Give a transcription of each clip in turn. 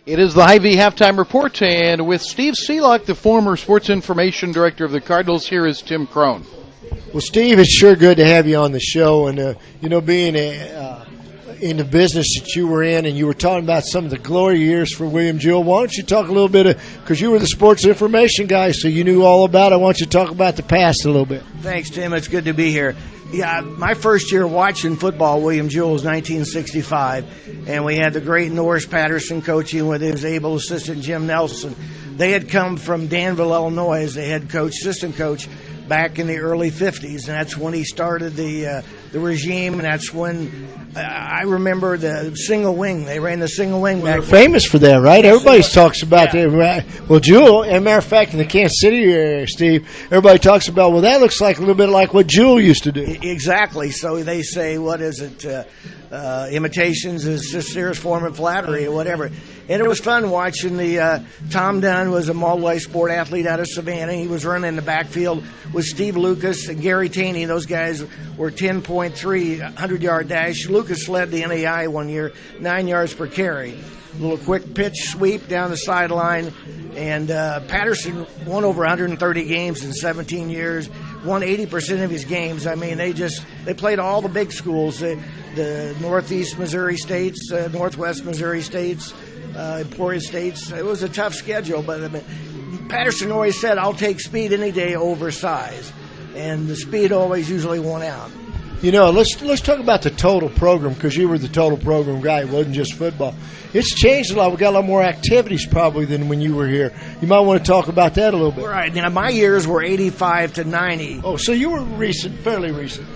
It is the Hy-Vee Halftime Report, and with Steve Sealock, the former sports information director of the Cardinals, here is Tim Crone. Well, Steve, it's sure good to have you on the show. And, being in the business that you were in, and you were talking about some of the glory years for William Jewell, why don't you talk a little bit because you were the sports information guy, so you knew all about it. Why don't you talk about the past a little bit? Thanks, Tim. It's good to be here. Yeah, my first year watching football, William Jewell, was 1965, and we had the great Norris Patterson coaching with his able assistant Jim Nelson. They had come from Danville, Illinois, as the head coach, assistant coach, back in the early 50s, and that's when he started the regime, and that's when I remember the single wing. They ran the single wing back. They're famous for that, right? Everybody talks about that. Right? Well, Jewell, as a matter of fact, in the Kansas City area, Steve, everybody talks about, well, that looks like a little bit like what Jewell used to do. Exactly. So they say, what is it? Imitations is sincerest form of flattery or whatever. And it was fun watching Tom Dunn was a multi-sport athlete out of Savannah. He was running in the backfield with Steve Lucas and Gary Taney. Those guys were 10.3 100-yard dash. Lucas led the NAI one year, 9 yards per carry. A little quick pitch sweep down the sideline. And Patterson won over 130 games in 17 years, won 80% of his games. I mean, they played all the big schools, the Northeast Missouri States, Northwest Missouri States, Emporia States. It was a tough schedule, but I mean, Patterson always said, I'll take speed any day over size. And the speed always usually won out. Let's talk about the total program, because you were the total program guy. It wasn't just football. It's changed a lot. We've got a lot more activities probably than when you were here. You might want to talk about that a little bit. Right. Now, my years were 85 to 90. Oh, so you were fairly recent.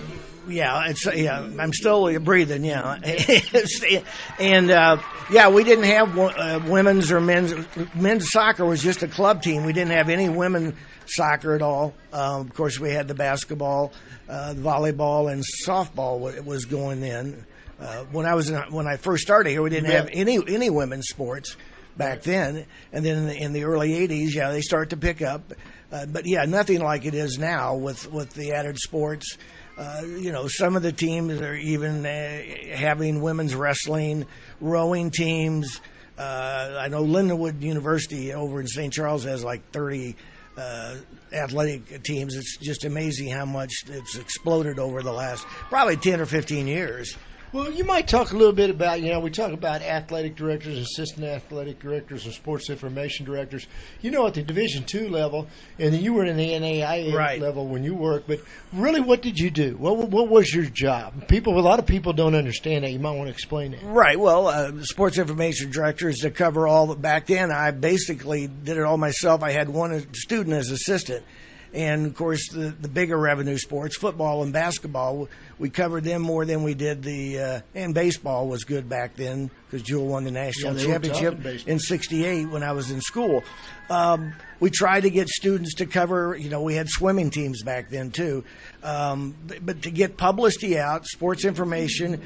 Yeah, I'm still breathing, yeah. And we didn't have women's or men's. Men's soccer was just a club team. We didn't have any women's soccer at all. Of course, we had the basketball, the volleyball, and softball was going then. When I first started here, we didn't have any women's sports back then. And then in the early 80s, they start to pick up. But nothing like it is now with the added sports. Some of the teams are even having women's wrestling, rowing teams. I know Lindenwood University over in St. Charles has like 30 athletic teams. It's just amazing how much it's exploded over the last probably 10 or 15 years. Well, you might talk a little bit about, we talk about athletic directors, assistant athletic directors, and sports information directors. At the Division II level, and then you were in the NAIA level when you worked. But really, what did you do? What was your job? A lot of people don't understand that. You might want to explain that. Right. Well, sports information directors to cover all. Back then, I basically did it all myself. I had one student as assistant. And, of course, the bigger revenue sports, football and basketball, we covered them more than we did and baseball was good back then because Jewell won the national championship in '68 when I was in school. We tried to get students to cover, we had swimming teams back then too. But to get publicity out, sports information,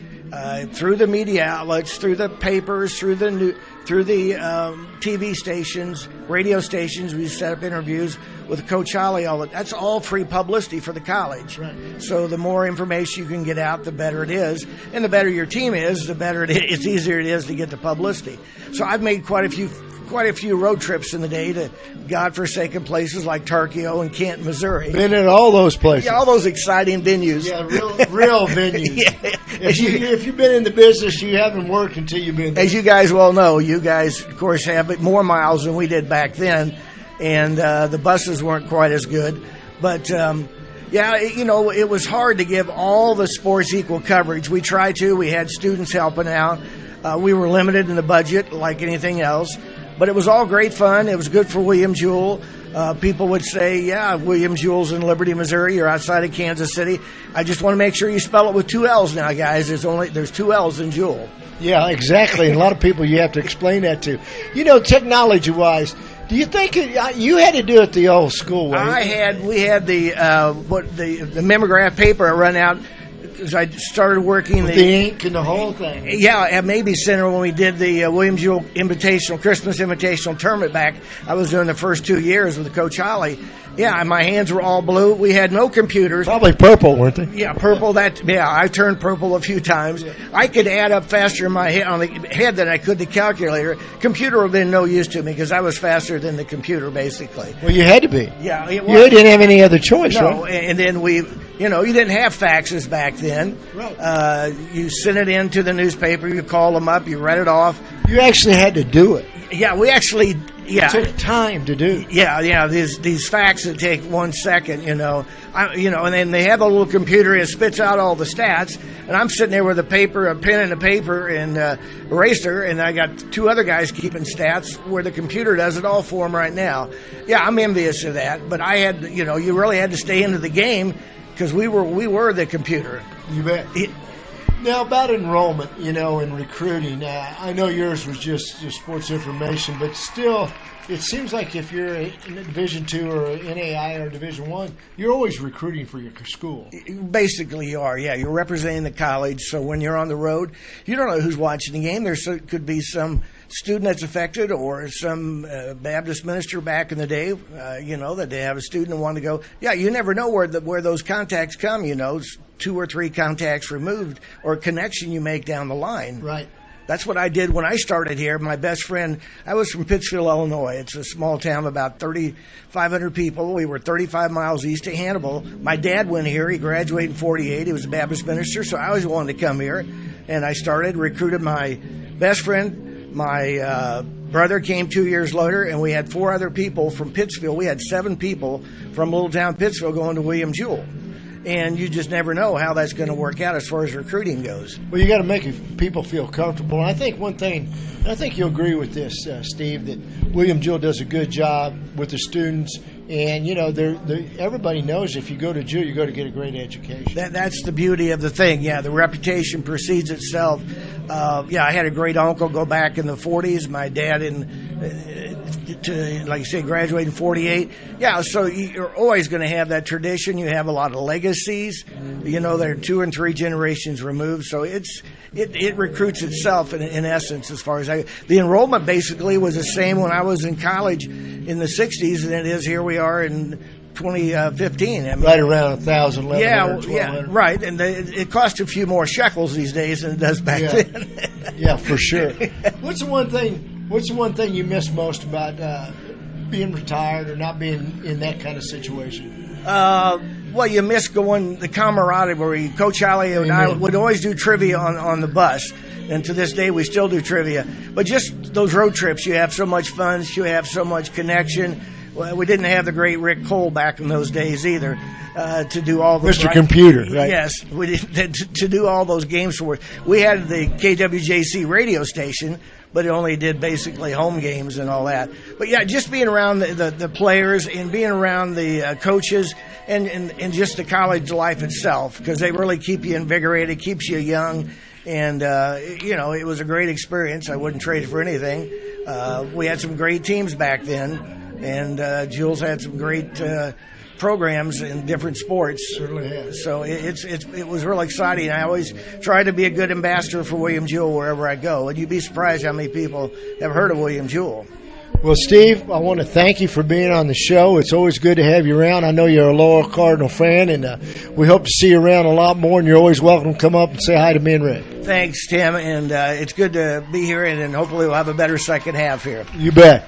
through the media outlets, through the papers, through the TV stations, radio stations, we set up interviews with Coach Holly. That's all free publicity for the college. Right. So the more information you can get out, the better it is. And the better your team is, the better it's easier it is to get the publicity. So I've made quite a few road trips in the day to godforsaken places like Tarkio and Canton, Missouri. Been in all those places. Yeah, all those exciting venues. Yeah, real venues. Yeah. If you've been in the business, you haven't worked until you've been there. As you guys well know, you guys, of course, have more miles than we did back then, and the buses weren't quite as good. But, it was hard to give all the sports equal coverage. We tried to. We had students helping out. We were limited in the budget like anything else. But it was all great fun. It was good for William Jewell. People would say, William Jewell's in Liberty, Missouri. You're outside of Kansas City. I just want to make sure you spell it with 2 L's now, guys. There's 2 L's in Jewell. Yeah, exactly. And a lot of people you have to explain that to. Technology-wise, do you think you had to do it the old school way? We had the mimeograph paper run out as I started working with the ink and the whole thing. Yeah, at Mabee Center when we did the William Jewell Christmas Invitational Tournament back, I was doing the first 2 years with Coach Holly. Yeah, my hands were all blue. We had no computers. Probably purple, weren't they? Yeah, purple. I turned purple a few times. Yeah. I could add up faster in my head on the head than I could the calculator. Computer would have been no use to me because I was faster than the computer, basically. Well, you had to be. Yeah, you didn't have any other choice, no, right? And then you didn't have faxes back then. Right. You sent it in to the newspaper. You called them up. You read it off. You actually had to do it. Yeah, we actually. Yeah, it took time to do. Yeah. These faxes take 1 second, and then they have a little computer and it spits out all the stats. And I'm sitting there with a pen and a paper and eraser, and I got 2 other guys keeping stats where the computer does it all for them right now. Yeah, I'm envious of that, but I had, you really had to stay into the game because we were the computer. You bet. Now, about enrollment, and recruiting, I know yours was just sports information, but still, it seems like if you're in Division II or NAI or Division I, you're always recruiting for your school. Basically, you are, yeah. You're representing the college, so when you're on the road, you don't know who's watching the game. There could be some student that's affected or some Baptist minister back in the day, that they have a student and want to go. Yeah, you never know where those contacts come, 2 or 3 contacts removed or a connection you make down the line. Right. That's what I did when I started here. My best friend, I was from Pittsfield, Illinois. It's a small town, about 3,500 people. We were 35 miles east of Hannibal. My dad went here. He graduated in 48. He was a Baptist minister, so I always wanted to come here. And I recruited my best friend. My brother came 2 years later, and we had 4 other people from Pittsfield. We had 7 people from little town Pittsfield going to William Jewell. And you just never know how that's going to work out as far as recruiting goes. Well, you got to make people feel comfortable. And I think one thing, I think you'll agree with this, Steve, that William Jewell does a good job with the students. And, everybody knows if you go to Jewell, you go to get a great education. That's the beauty of the thing. Yeah, the reputation precedes itself. I had a great uncle go back in the 40s. My dad like you say, graduated in 48. Yeah, so you're always going to have that tradition. You have a lot of legacies. They're 2 and 3 generations removed. So it recruits itself in essence as far as the enrollment basically was the same when I was in college in the 60s than it is here we are in 2015. Right around 1,000, yeah, right. And it costs a few more shekels these days than it does back then. Yeah, for sure. What's the one thing you miss most about being retired or not being in that kind of situation? Well, you miss the camaraderie where Coach Holly and I would always do trivia on the bus. And to this day, we still do trivia. But just those road trips, you have so much fun, you have so much connection. Well, we didn't have the great Rick Cole back in those days either to do all those. Mr. Computer, right? Yes, we did, to do all those games for. We had the KWJC radio station, but it only did basically home games and all that. But yeah, just being around the players and being around the coaches and just the college life itself, because they really keep you invigorated, keeps you young. And, it was a great experience. I wouldn't trade it for anything. We had some great teams back then, and Jewell's had some great programs in different sports. Certainly has. So it was really exciting. I always try to be a good ambassador for William Jewell wherever I go. And you'd be surprised how many people have heard of William Jewell. Well, Steve, I want to thank you for being on the show. It's always good to have you around. I know you're a loyal Cardinal fan, and we hope to see you around a lot more, and you're always welcome to come up and say hi to me and Red. Thanks, Tim, and it's good to be here, and hopefully we'll have a better second half here. You bet.